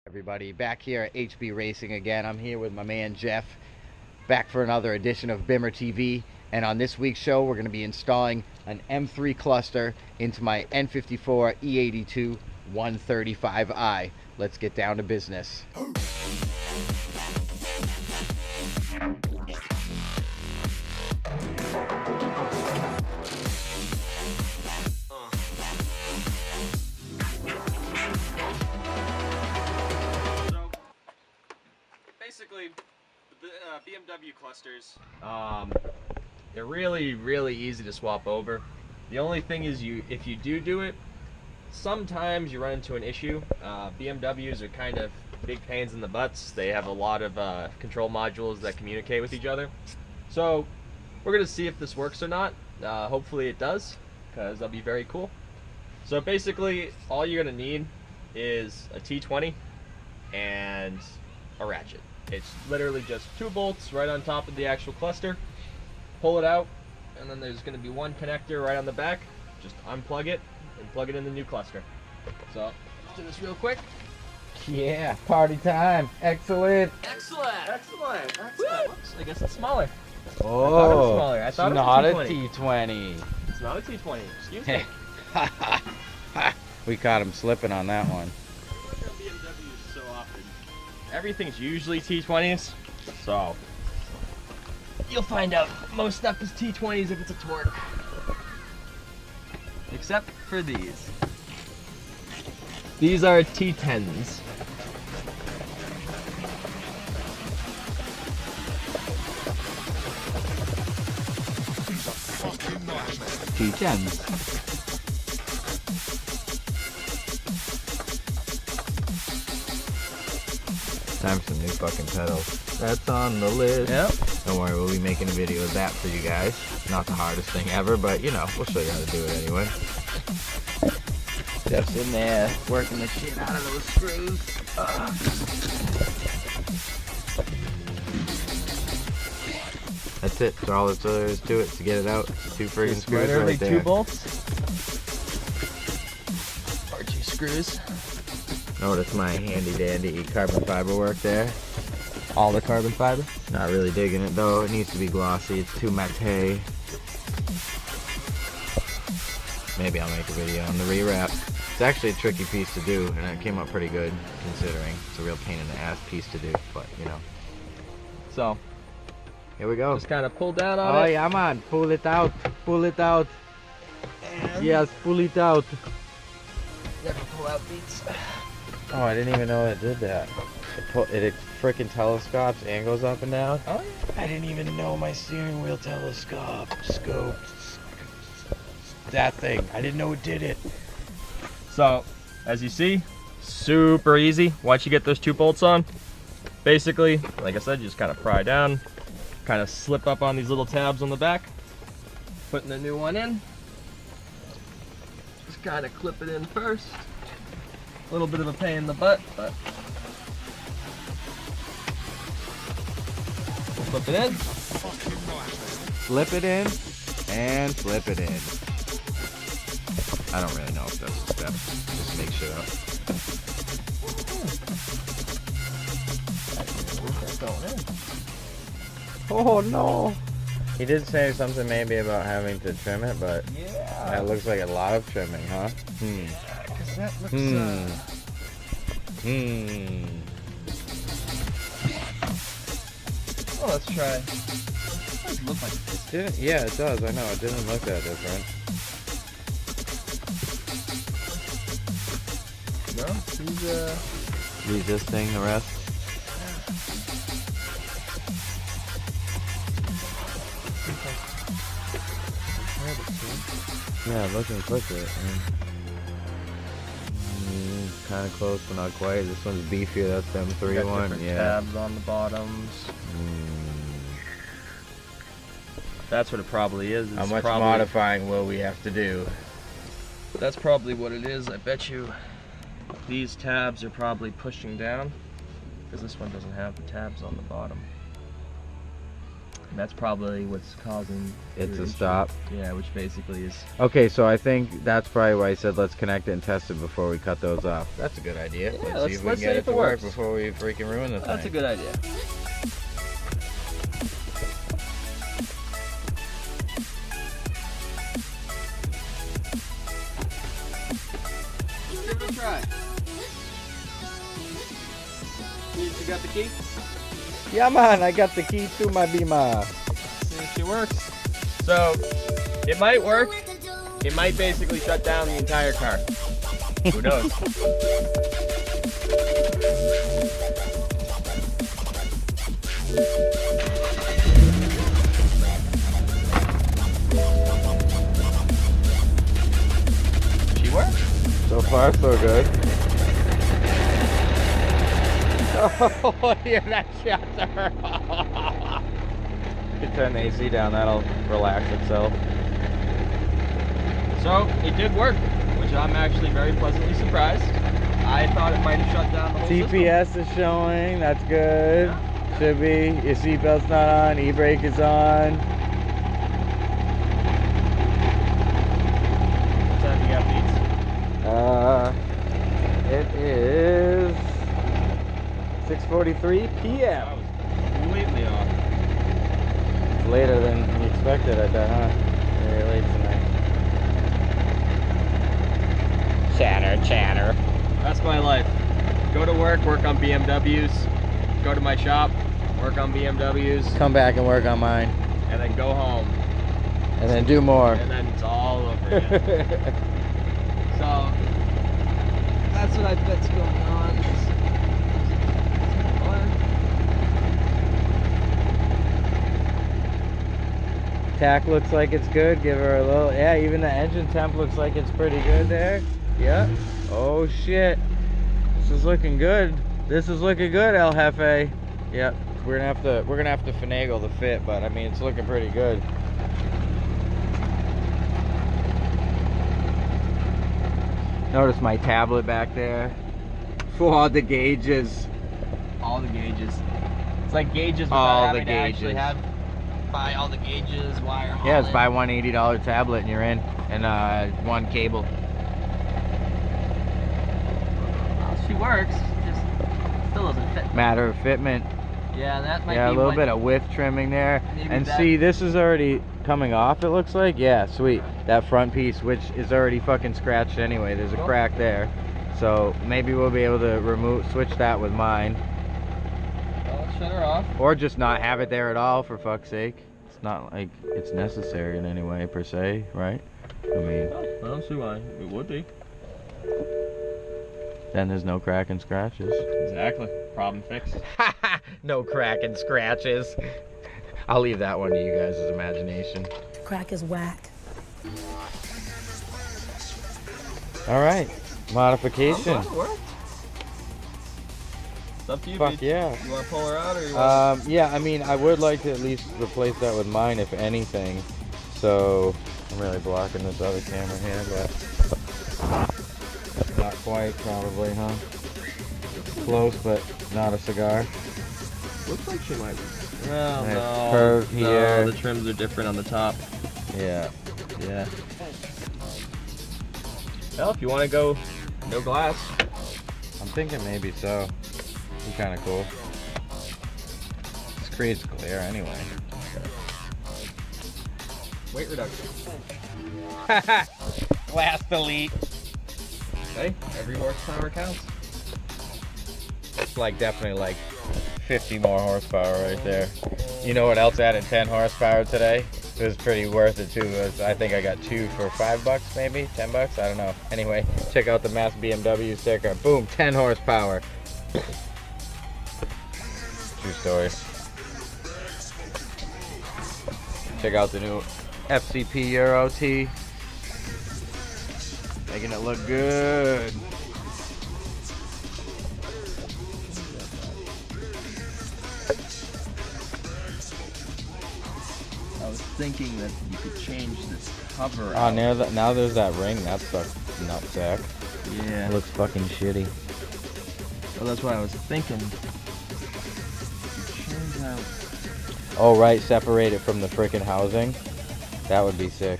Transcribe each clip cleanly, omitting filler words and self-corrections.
Everybody, back here at HB Racing again. I'm here with my man Jeff, back for another edition of Bimmer TV. And on this week's show, we're going to be installing an M3 cluster into my N54 E82 135i. Let's get down to business. Basically, the BMW clusters, they're really easy to swap over. The only thing is, if you do it, sometimes you run into an issue. BMWs are kind of big pains in the butts. They have a lot of control modules that communicate with each other. So we're gonna see if this works or not. Hopefully it does, because that'll be very cool. So basically, all you're gonna need is a T20 and a ratchet. It's literally just 2 bolts right on top of the actual cluster. Pull it out, and then there's going to be one connector right on the back. Just unplug it and plug it in the new cluster. So let's do this real quick. Yeah, party time. Excellent. Excellent. Whoops, I guess it's smaller. Oh, I thought it was not a a T20. T20. It's not a T20. Excuse me. We caught him slipping on that one. BMWs so often. Everything's usually T20s, so you'll find out most stuff is T20s if it's a torque. Except for these. These are T10s. T10s. Time for some new fucking pedals. That's on the list. Yep. Don't worry, we'll be making a video of that for you guys. Not the hardest thing ever, but you know, we'll show you how to do it anyway. Jeff's in there working the shit out of those screws. That's it. That's all there is to it to get it out. 2 friggin' screws right there. 2 bolts. Or 2 screws. Notice my handy dandy carbon fiber work there. All the carbon fiber. Not really digging it though. It needs to be glossy. It's too matte. Maybe I'll make a video on the rewrap. It's actually a tricky piece to do, and it came out pretty good considering. It's a real pain in the ass piece to do, but you know. So Here we go. just kind of pull down on it. Oh yeah, man. Pull it out. Pull it out. And Yes, pull it out. never pull out beats. Oh, I didn't even know it did that. It freaking telescopes and goes up and down. Oh yeah. I didn't even know my steering wheel scopes. That thing. I didn't know it did it. So, as you see, super easy. Once you get those 2 bolts on, basically, like I said, you just kind of pry down, kind of slip up on these little tabs on the back, putting the new one in. Just kind of clip it in first. A little bit of a pain in the butt, but we'll flip it in. Slip it in and flip it in. I don't really know if that's a step. Just make sure. Oh no! He did say something maybe about having to trim it, but Yeah. that looks like a lot of trimming, huh? Because that looks, well, let's try. It does look like this. Yeah, it does. I know. It didn't look that different. No, he's Resisting the rest. Yeah, looking quicker. Kind of close, but not quite. This one's beefier. That's the M3 got one. different Yeah. tabs on the bottoms. That's what it probably is. How It's much probably, modifying will we have to do? That's probably what it is. I bet you these tabs are probably pushing down, because this one doesn't have the tabs on the bottom. That's probably what's causing it to issue. stop. Yeah, which basically is. Okay, so I think that's probably why I said let's connect it and test it before we cut those off. That's a good idea. Yeah, let's see if we can get it to work before we freaking ruin the thing. That's a good idea. Give it a try. You got the key? Yeah, man, I got the key to my Bimmer. See if she works. So, it might work. It might basically shut down the entire car. Who knows? She works? So far, so good. Oh, yeah, that shot to her. You can turn the AC down, that'll relax itself. So, it did work, which I'm actually very pleasantly surprised. I thought it might have shut down the whole TPS system. is showing, that's good. Yeah. Should be. Your seatbelt's not on, e-brake is on. What time do you got, Beats? It is 6:43 p.m. That was completely off. It's later than you expected, I bet, huh? Very late tonight. Chatter, chatter. That's my life. Go to work on BMWs. Go to my shop, work on BMWs. Come back and work on mine. And then go home. And then do more. And then it's all over again. So, that's what I bet's going on. Tack looks like it's good. Give her a little. Yeah, even the engine temp looks like it's pretty good there. Yep. Oh shit. This is looking good. This is looking good, El Jefe. Yep. We're gonna have to finagle the fit, but I mean it's looking pretty good. Notice my tablet back there. For all the gauges. All the gauges. It's like gauges without All the having to actually gauges. buy all the gauges, wire. Yeah, it's buy one $80 tablet and you're in, and one cable. Well, she works, just still doesn't fit. Matter of fitment. Yeah, that might be. Yeah, a little bit of width trimming there. And see, this is already coming off, it looks like. Yeah, sweet. That front piece, which is already fucking scratched anyway. There's a crack there. So maybe we'll be able to switch that with mine. Well, shut her off. Or just not have it there at all, for fuck's sake. It's not like it's necessary in any way, per se, right? I mean... I don't see why. It would be. Then there's no crack and scratches. Exactly. Problem fixed. No crack and scratches. I'll leave that one to you guys' imagination. Crack is whack. All right, modification. It's up to you, Fuck Beats. yeah. You want to pull her out, or you want? Yeah, I mean, I would like to at least replace that with mine, if anything. So I'm really blocking this other camera here, but not quite, probably, huh? Close, but not a cigar. Looks like she might. Well, Nice no. curve here. No, the trims are different on the top. Yeah. Yeah. Well, if you want to go, no glass. I'm thinking maybe so. Be kind of cool. This creates clear anyway. Weight reduction. Glass delete. Hey, every horsepower counts. It's like definitely like 50 more horsepower right there. You know what else added 10 horsepower today? It was pretty worth it too. I think I got 2 for $5 maybe, 10 bucks, I don't know. Anyway, check out the Mass BMW sticker. Boom, 10 horsepower. True story. Check out the new FCP Euro T. Making it look good. I was thinking that you could change this cover Oh, now there's that ring. That's a nutsack. Yeah. It looks fucking shitty. Well, that's what I was thinking. You change out. Oh, right, separate it from the frickin' housing. That would be sick.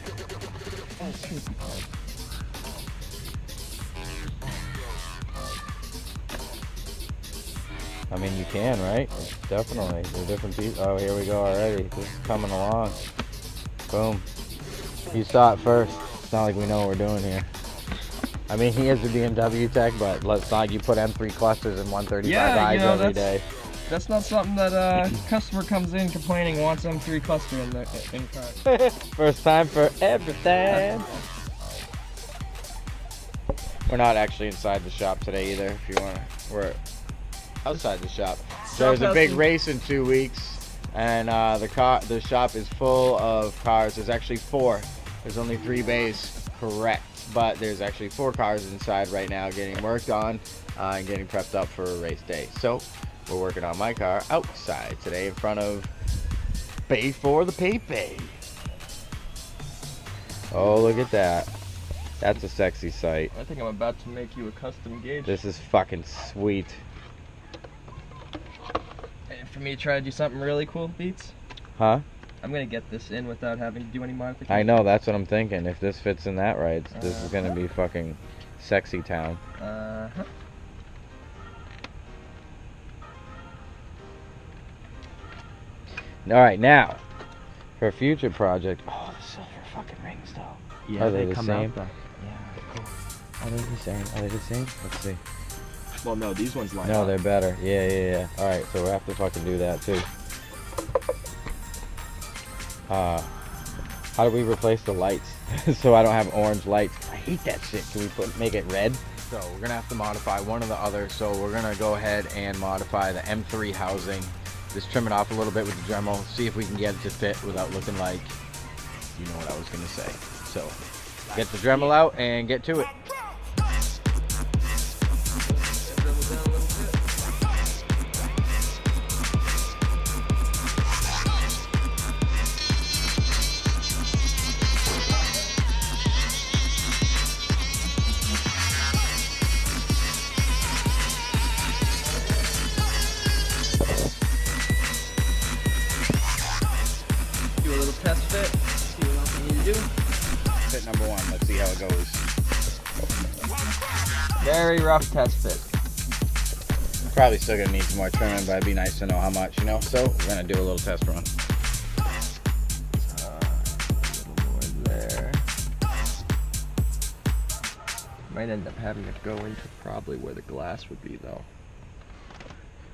I mean, you can, right? Definitely. There's different pieces. Oh, here we go already. This is coming along. Boom. You saw it first. It's not like we know what we're doing here. I mean, he is a BMW tech, but it's not like you put M3 clusters in 135i every day. That's not something that a customer comes in complaining wants M3 cluster in car. First time for everything. We're not actually inside the shop today either. If you want, we're outside the shop. There's a big race in 2 weeks, and the shop is full of cars. There's actually 4. There's only 3 bays, correct? But there's actually 4 cars inside right now getting worked on and getting prepped up for a race day. So we're working on my car outside today in front of Bay 4, the Pepe. Oh, look at that. That's a sexy sight. I think I'm about to make you a custom gauge. This is fucking sweet. And for me to try to do something really cool, Beats? Huh? I'm gonna get this in without having to do any modifications. I know, that's what I'm thinking. If this fits in that right, this is gonna be fucking sexy town. Uh-huh. Alright, now, for a future project. Oh, the silver fucking rings though. Yeah, are they the come same? out though. Yeah, cool. Are they the same? Are they the same? Let's see. Well, no, these ones line up. No, they're better. Yeah. Alright, so we'll have to fucking do that too. How do we replace the lights so I don't have orange lights? I hate that shit. Can we make it red? So we're gonna have to modify one or the other. So we're gonna go ahead and modify the M3 housing. Just trim it off a little bit with the Dremel. See if we can get it to fit without looking like, you know what I was gonna say. So get the Dremel out and get to it. Test fit, see what else we need to do. Fit number 1, let's see how it goes. Very rough test fit. Probably still gonna need some more trimming, but it'd be nice to know how much, you know? So we're gonna do a little test run. A little more there. Might end up having to go into probably where the glass would be though.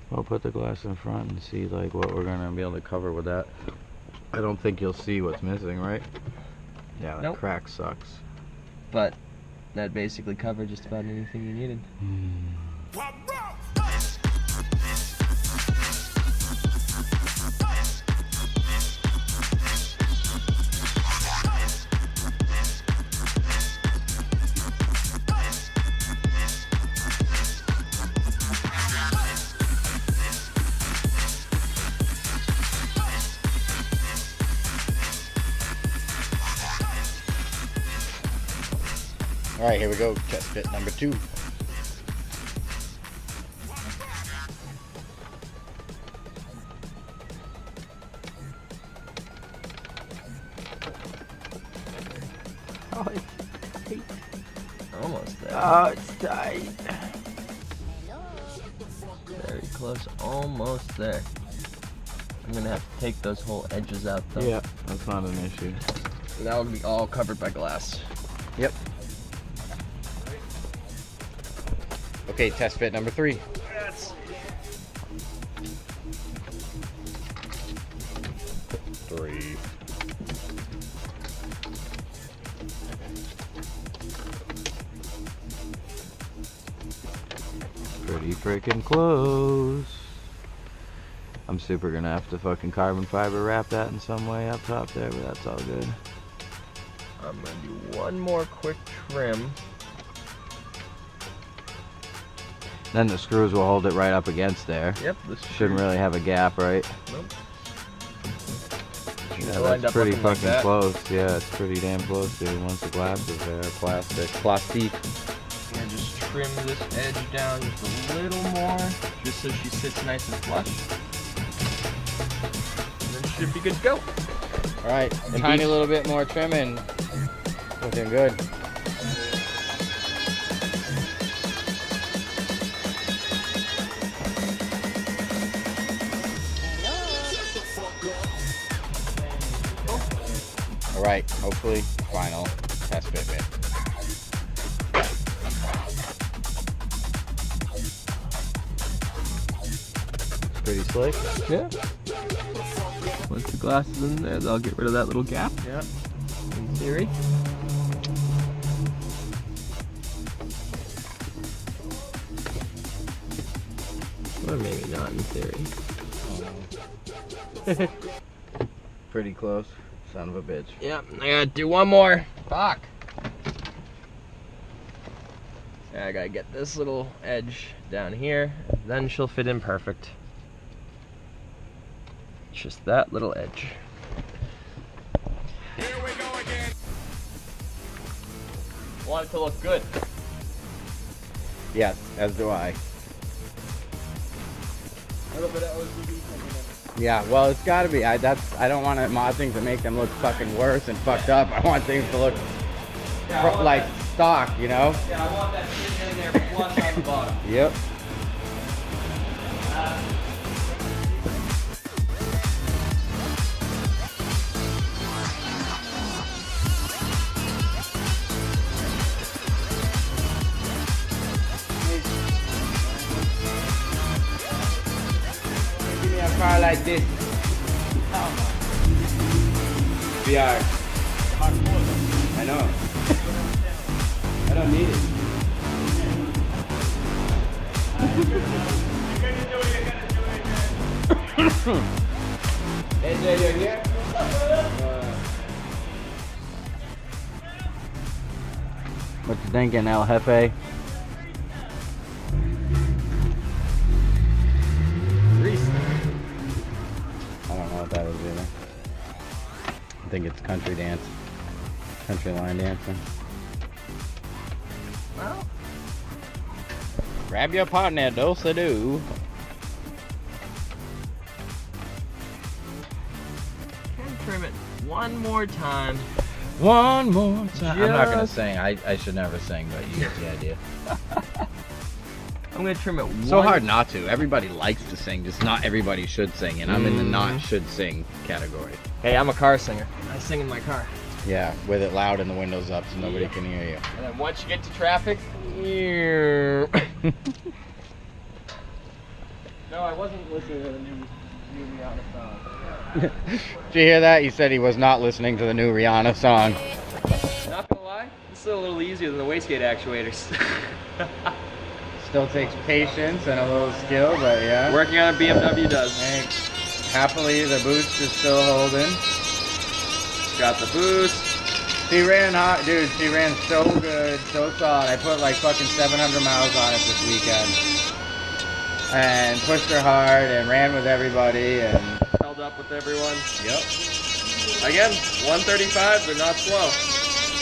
We'll put the glass in front and see like what we're gonna be able to cover with that. I don't think you'll see what's missing, right? Yeah, that crack sucks. But that basically covered just about anything you needed. All right, here we go. Test fit number 2. Oh, it's tight. Almost there. Oh, it's tight. Very close. Almost there. I'm gonna have to take those whole edges out though. Yeah, that's not an issue. And that will be all covered by glass. Yep. Okay, test fit number 3. Yes. 3. Pretty freaking close. I'm super gonna have to fucking carbon fiber wrap that in some way up top there, but that's all good. I'm gonna do one more quick trim. Then the screws will hold it right up against there. Yep, this Shouldn't really have a gap, right? Nope. Yeah, that's pretty fucking close. Yeah, it's pretty damn close, dude. Once the glass is there, plastic. And just trim this edge down just a little more, just so she sits nice and flush. And then should be good to go. All right, a tiny little bit more trimming. Looking good. All right, hopefully final test fit bit. Pretty slick. Yeah. Once the glass is in there, they'll get rid of that little gap. Yeah. In theory. Or maybe not in theory. Pretty close. Son of a bitch. Yep, I gotta do one more. Fuck. Yeah, I gotta get this little edge down here. Then she'll fit in perfect. Just that little edge. Here we go again. Want it to look good. Yes, as do I. A little bit of OCD coming in. Yeah, well, it's got to be. I don't want to mod things that make them look fucking worse and fucked up. I want things to look like stock, you know? Yeah, I want that shit in there flush on the bottom. Yep. Give me a car like this. VR. I know. I don't need it. AJ, you're here? What you thinking, El Jefe? I don't know what that is either. I think it's country dance. Country line dancing. Well, Grab your partner, do-sa-do. can trim it one more time. One more time. I'm not gonna Just- sing. I should never sing, but you get the idea. I'm gonna trim it one. So hard not to. Everybody likes to sing, just not everybody should sing, and I'm in the not should sing category. Hey, I'm a car singer. I sing in my car. Yeah, with it loud and the windows up so nobody can hear you. And then once you get to traffic, no, I wasn't listening to the new Rihanna song. Did you hear that? He said he was not listening to the new Rihanna song. Not gonna lie, this is a little easier than the wastegate actuators. Still takes patience and a little skill, but yeah. Working on a BMW does. Hey, happily, the boost is still holding. Got the boost. She ran hot, dude. She ran so good, so solid. I put like fucking 700 miles on it this weekend, and pushed her hard and ran with everybody and Held up with everyone. yep. Again, 135, but not slow.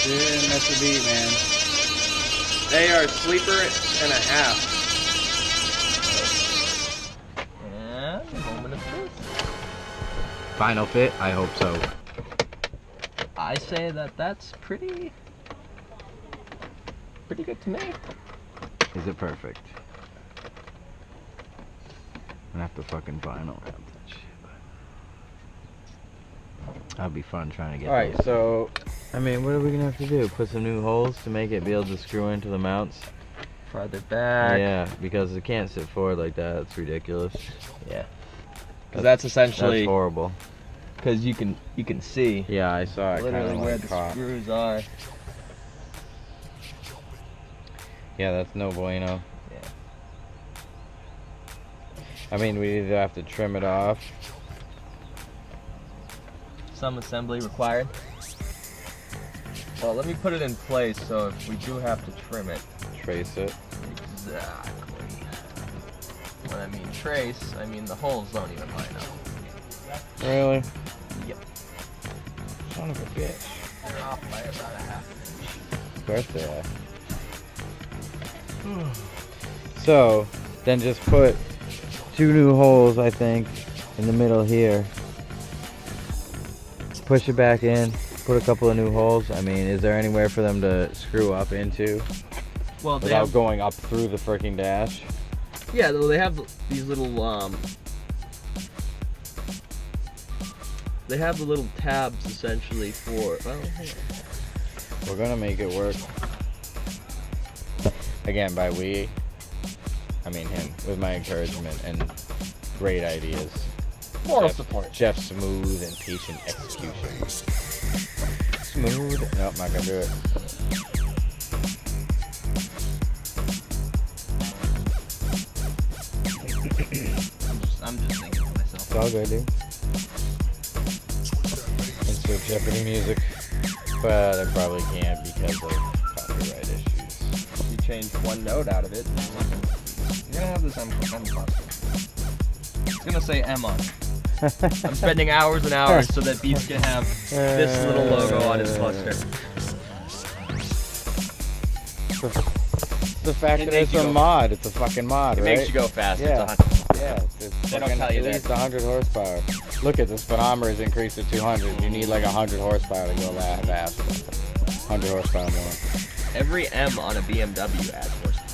Didn't miss a beat, man. They are sleeper and a half. And moment of truth. Final fit? I hope so. I say that that's pretty good to me. Is it perfect? I'm gonna have to fucking vinyl wrap that shit. That'd be fun trying to get. Alright, so I mean, what are we gonna have to do? Put some new holes to make it be able to screw into the mounts? Farther back. Yeah, because it can't sit forward like that. It's ridiculous. Yeah. Because that's essentially That's horrible. because you can see Yeah, I saw it. literally kinda where like the caught. screws are. Yeah, that's no bueno. Yeah. I mean, we either have to trim it off. Some assembly required. Well, let me put it in place so if we do have to trim it. Trace it. Exactly. When I mean trace, I mean the holes don't even line up. Really? Yep. Son of a bitch. They're off by about a half inch. Of course they are. So, then just put 2 new holes, I think, in the middle here. push it back in, put a couple of new holes. I mean, is there anywhere for them to screw up into without going up through the freaking dash? Yeah, they have these little they have the little tabs essentially for. Well, we're gonna make it work. Again, by we, I mean him, with my encouragement and great ideas. Moral support. Jeff's smooth and patient execution. Smooth. Nope, not gonna do it. I'm just thinking to myself. It's all good, dude. Insert Jeopardy music, but I probably can't because of copyright issues. You change one note out of it. You're gonna have this M cluster. It's gonna say M on it. I'm spending hours and hours so that Beats can have this little logo on his cluster. The fact that it's a mod, it's a fucking mod, right? It makes you go fast. Yeah. It's 100. Yeah, it's they don't tell you at least 100 horsepower. Look at this speedometer is increased to 200. You need like 100 horsepower to go that fast. 100 horsepower more. Every M on a BMW adds horsepower.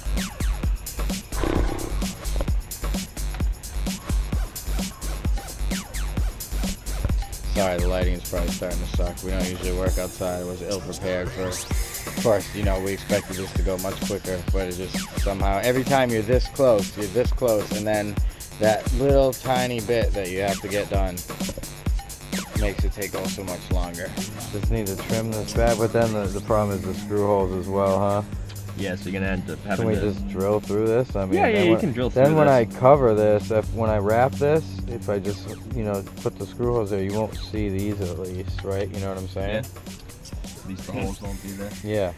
Sorry, the lighting's probably starting to suck. We don't usually work outside. It was ill prepared for. Of course, you know, we expected this to go much quicker, but it just somehow, every time you're this close, and then that little tiny bit that you have to get done makes it take all so much longer. Just need to trim this back, but then the problem is the screw holes as well, huh? Yeah, so you're gonna end up having to... Can we just drill through this? I mean, yeah, you can drill through this. Then when I cover this, when I wrap this, if I just, you know, put the screw holes there, you won't see these at least, right? You know what I'm saying? Yeah. At least the holes won't be there. Yeah.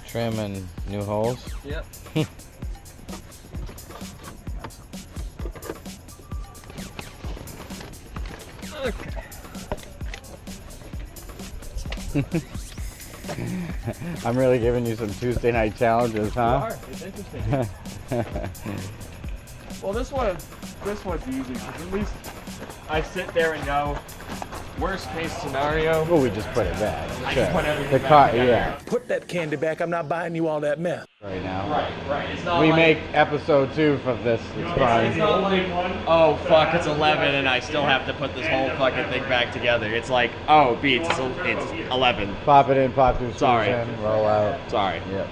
Trim and new holes. Yep. Okay. I'm really giving you some Tuesday night challenges, huh? You are. It's interesting. Well, this one's easy because at least I sit there and go. Worst case scenario. Well, we just put it back. I can put everything back together. Yeah. Put that candy back. I'm not buying you all that mess. Right now. Right. It's not we like, make episode 2 for this. It's fine. It's not like, oh fuck, it's 11 and I still have to put this whole fucking thing back together. It's like, oh, Beats, it's 11. Pop it in, pop two Sorry. in, roll out. Sorry. Yep.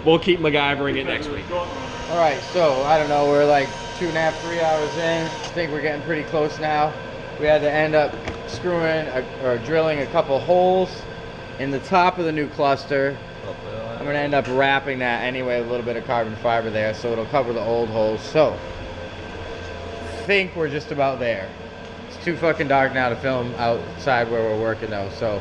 We'll keep MacGyvering it next week. All right, so I don't know. We're like 2.5, 3 hours in. I think we're getting pretty close now. We had to end up screwing or drilling a couple holes in the top of the new cluster. I'm going to end up wrapping that anyway, a little bit of carbon fiber there, so it'll cover the old holes. So, I think we're just about there. It's too fucking dark now to film outside where we're working though, so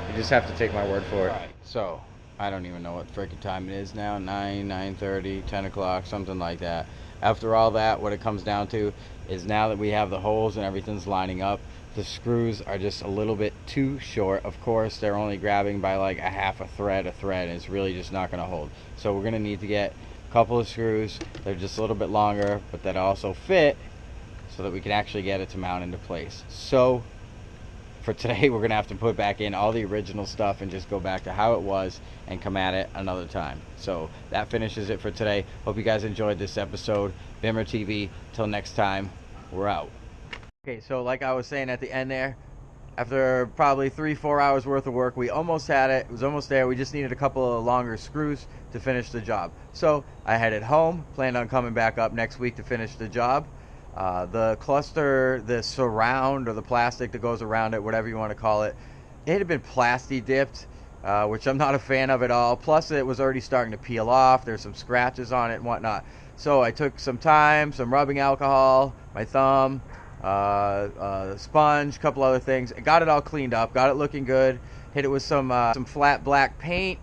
you just have to take my word for it. Right. So, I don't even know what freaking time it is now, 9:30, 10 o'clock, something like that. After all that, what it comes down to is now that we have the holes and everything's lining up, the screws are just a little bit too short. Of course, they're only grabbing by like a half a thread, and it's really just not going to hold. So we're going to need to get a couple of screws. They're just a little bit longer, but that also fit so that we can actually get it to mount into place. So for today, we're going to have to put back in all the original stuff and just go back to how it was and come at it another time. So that finishes it for today. Hope you guys enjoyed this episode. Bimmer TV. Till next time, we're out. Okay, so like I was saying at the end there, after probably 3-4 hours worth of work, we almost had it. It was almost there. We just needed a couple of longer screws to finish the job. So I headed home, planned on coming back up next week to finish the job. The cluster, the surround or the plastic that goes around it, whatever you want to call it, it had been plasti dipped, which I'm not a fan of at all. Plus it was already starting to peel off. There's some scratches on it and whatnot. So I took some time, some rubbing alcohol, my thumb, sponge, a couple other things. I got it all cleaned up, got it looking good. Hit it with some flat black paint,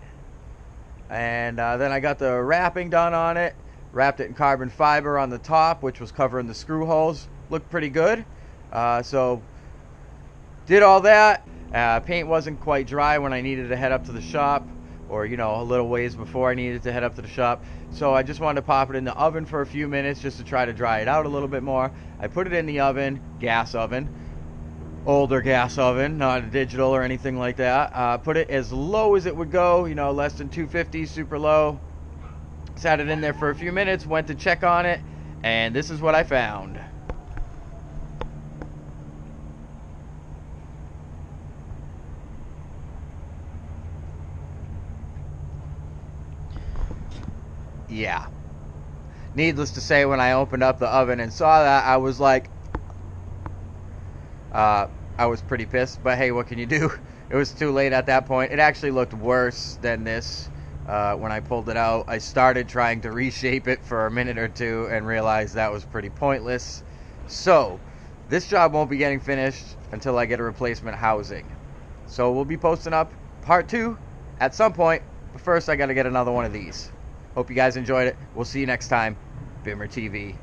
and then I got the wrapping done on it. Wrapped it in carbon fiber on the top, which was covering the screw holes. Looked pretty good. So did all that. Paint wasn't quite dry when I needed to head up to the shop, or you know, a little ways before I needed to head up to the shop. So I just wanted to pop it in the oven for a few minutes just to try to dry it out a little bit more. I put it in the oven, gas oven, older gas oven, not a digital or anything like that. Put it as low as it would go, you know, less than 250, super low. Sat it in there for a few minutes, went to check on it, and this is what I found. Yeah. Needless to say, when I opened up the oven and saw that, I was like, I was pretty pissed, but hey, what can you do? It was too late at that point. It actually looked worse than this when I pulled it out. I started trying to reshape it for a minute or two and realized that was pretty pointless. So, this job won't be getting finished until I get a replacement housing. So we'll be posting up part 2 at some point, but first I gotta get another one of these. Hope you guys enjoyed it. We'll see you next time. Bimmer TV.